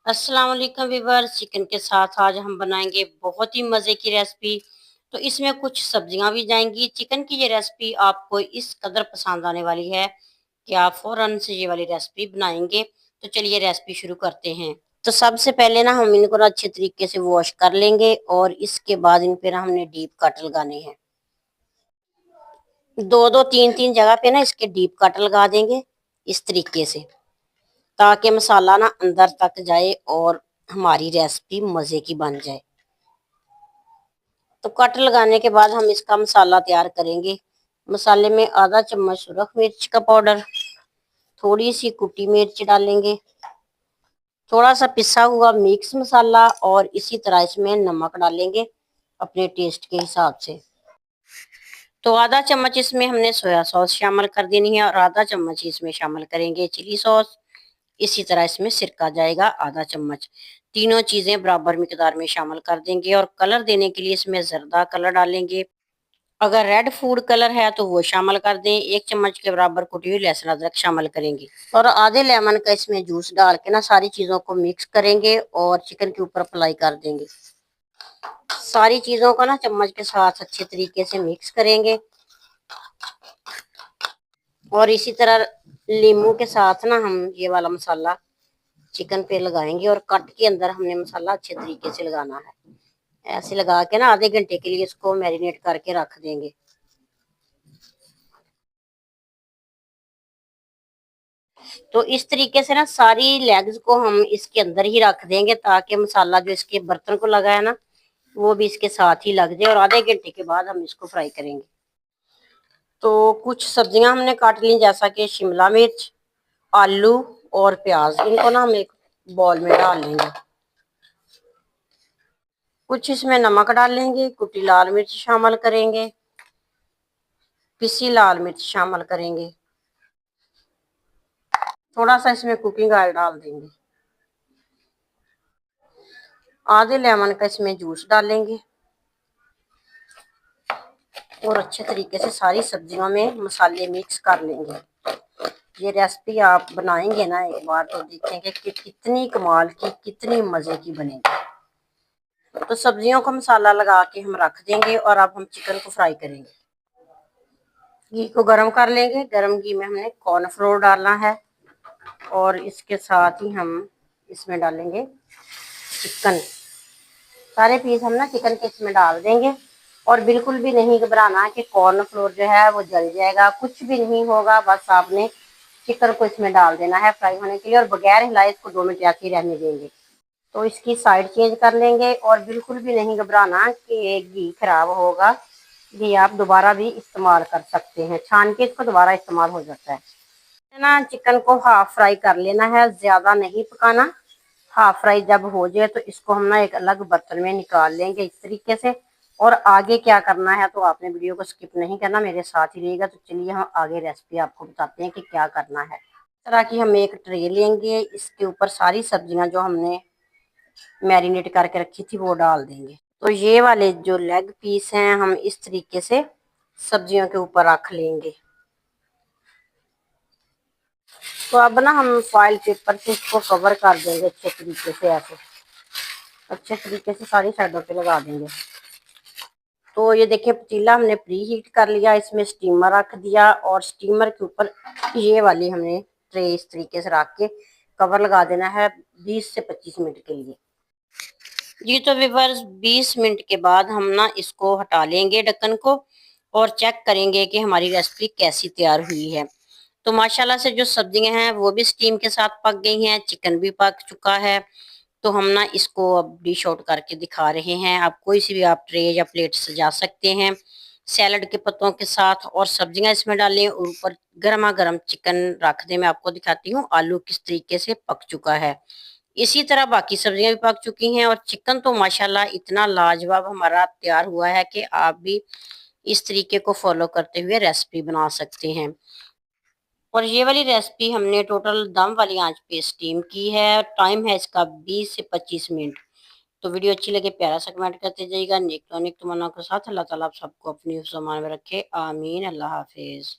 अस्सलाम वालेकुम viewers. Chicken के साथ आज हम बनाएंगे बहुत ही मज़े की रेसिपी। तो इसमें कुछ सब्जियां भी जाएंगी। चिकन की ये रेसिपी आपको इस कदर पसंद आने वाली है कि आप फौरन से ये वाली रेसिपी बनाएंगे। तो चलिए रेसिपी शुरू करते हैं। तो सबसे पहले ना हम इनको ना अच्छे तरीके से वॉश कर लेंगे और इसके बाद इन पे ना हमने डीप कट लगाने हैं। दो दो तीन तीन जगह पे ना इसके डीप कट लगा देंगे इस तरीके से, ताकि मसाला ना अंदर तक जाए और हमारी रेसिपी मज़े की बन जाए। तो कट लगाने के बाद हम इसका मसाला तैयार करेंगे। मसाले में आधा चम्मच सुरख मिर्च का पाउडर, थोड़ी सी कुटी मिर्च डालेंगे, थोड़ा सा पिसा हुआ मिक्स मसाला और इसी तरह इसमें नमक डालेंगे अपने टेस्ट के हिसाब से। तो आधा चम्मच इसमें हमने सोया सॉस शामिल कर देनी है और आधा चम्मच इसमें शामिल करेंगे चिली सॉस। इसी तरह इसमें सिरका जाएगा आधा चम्मच। तीनों चीजें बराबर मिकदार में शामिल कर देंगे और कलर देने के लिए इसमें जर्दा कलर डालेंगे। अगर रेड फूड कलर है तो वो शामिल कर दें। एक चम्मच के बराबर कुटी हुई लहसुन अदरक शामिल करेंगे और आधे लेमन का इसमें जूस डाल के ना सारी चीजों को मिक्स करेंगे और चिकन के ऊपर अप्लाई कर देंगे। सारी चीजों को ना चम्मच के साथ अच्छे तरीके से मिक्स करेंगे और इसी तरह नींबू के साथ ना हम ये वाला मसाला चिकन पे लगाएंगे और कट के अंदर हमने मसाला अच्छे तरीके से लगाना है। ऐसे लगा के ना आधे घंटे के लिए इसको मैरिनेट करके रख देंगे। तो इस तरीके से ना सारी लेग्स को हम इसके अंदर ही रख देंगे ताकि मसाला जो इसके बर्तन को लगा है ना वो भी इसके साथ ही लग जाए और आधे घंटे के बाद हम इसको फ्राई करेंगे। तो कुछ सब्जियां हमने काट ली जैसा कि शिमला मिर्च, आलू और प्याज। इनको ना हम एक बॉल में डाल लेंगे। कुछ इसमें नमक डाल लेंगे, कुटी लाल मिर्च शामिल करेंगे, पिसी लाल मिर्च शामिल करेंगे, थोड़ा सा इसमें कुकिंग ऑयल डाल देंगे, आधे लेमन का इसमें जूस डालेंगे और अच्छे तरीके से सारी सब्जियों में मसाले मिक्स कर लेंगे। ये रेसिपी आप बनाएंगे ना एक बार तो देखेंगे कि कितनी कमाल की, कितनी मजे की बनेगी। तो सब्जियों को मसाला लगा के हम रख देंगे और अब हम चिकन को फ्राई करेंगे। घी को गर्म कर लेंगे। गर्म घी में हमने कॉर्नफ्लोर डालना है और इसके साथ ही हम इसमें डालेंगे चिकन। सारे पीस हम ना चिकन के इसमें डाल देंगे और बिल्कुल भी नहीं घबराना कि कॉर्नफ्लोर जो है वो जल जाएगा, कुछ भी नहीं होगा। बस आपने चिकन को इसमें डाल देना है फ्राई होने के लिए और बगैर हिलाए इसको 2 मिनट ऐसे ही रहने देंगे। तो इसकी साइड चेंज कर लेंगे और बिल्कुल भी नहीं घबराना कि घी खराब होगा। घी आप दोबारा भी इस्तेमाल कर सकते हैं, छान के इसको दोबारा इस्तेमाल हो जाता है ना। चिकन को हाफ फ्राई कर लेना है, ज्यादा नहीं पकाना। हाफ फ्राई जब हो जाए तो इसको हम ना एक अलग बर्तन में निकाल लेंगे इस तरीके से। और आगे क्या करना है तो आपने वीडियो को स्किप नहीं करना, मेरे साथ ही रहेगा। तो चलिए हम आगे रेसिपी आपको बताते हैं कि क्या करना है। इस तरह की हम एक ट्रे लेंगे, इसके ऊपर सारी सब्जियां जो हमने मैरिनेट करके रखी थी वो डाल देंगे। तो ये वाले जो लेग पीस हैं हम इस तरीके से सब्जियों के ऊपर रख लेंगे। तो अब ना हम फॉइल पेपर से इसको कवर कर देंगे अच्छे तरीके से, ऐसे अच्छे तरीके से सारी साइडों पे लगा देंगे। तो ये देखिए पतीला हमने प्री हीट कर लिया, इसमें स्टीमर रख दिया और स्टीमर के ऊपर ये वाली हमने ट्रे इस तरीके से रख के कवर लगा देना है 20 से 25 मिनट के लिए। जी तो व्यूअर्स 20 मिनट के बाद हम ना इसको हटा लेंगे ढक्कन को और चेक करेंगे कि हमारी रेसिपी कैसी तैयार हुई है। तो माशाल्लाह से जो सब्जियां हैं वो भी स्टीम के साथ पक गई हैं, चिकन भी पक चुका है। तो हम ना इसको अब डिश आउट करके दिखा रहे हैं। आप कोई सी भी आप ट्रे या प्लेट सजा सकते हैं सैलड के पत्तों के साथ और सब्जियां इसमें डालें और ऊपर गर्मा गर्म चिकन रख दें। मैं आपको दिखाती हूँ आलू किस तरीके से पक चुका है। इसी तरह बाकी सब्जियां भी पक चुकी हैं और चिकन तो माशाल्लाह इतना लाजवाब हमारा तैयार हुआ है कि आप भी इस तरीके को फॉलो करते हुए रेसिपी बना सकते हैं। और ये वाली रेसिपी हमने टोटल दम वाली आंच पे स्टीम की है। टाइम है इसका 20 से 25 मिनट। तो वीडियो अच्छी लगे प्यारा सा कमेंट करते जाइएगा। नेक तो नेक तमन्ना के साथ अल्लाह ताला आप सबको अपनी हिफ्ज़-ओ-मान में रखे, आमीन। अल्लाह हाफिज।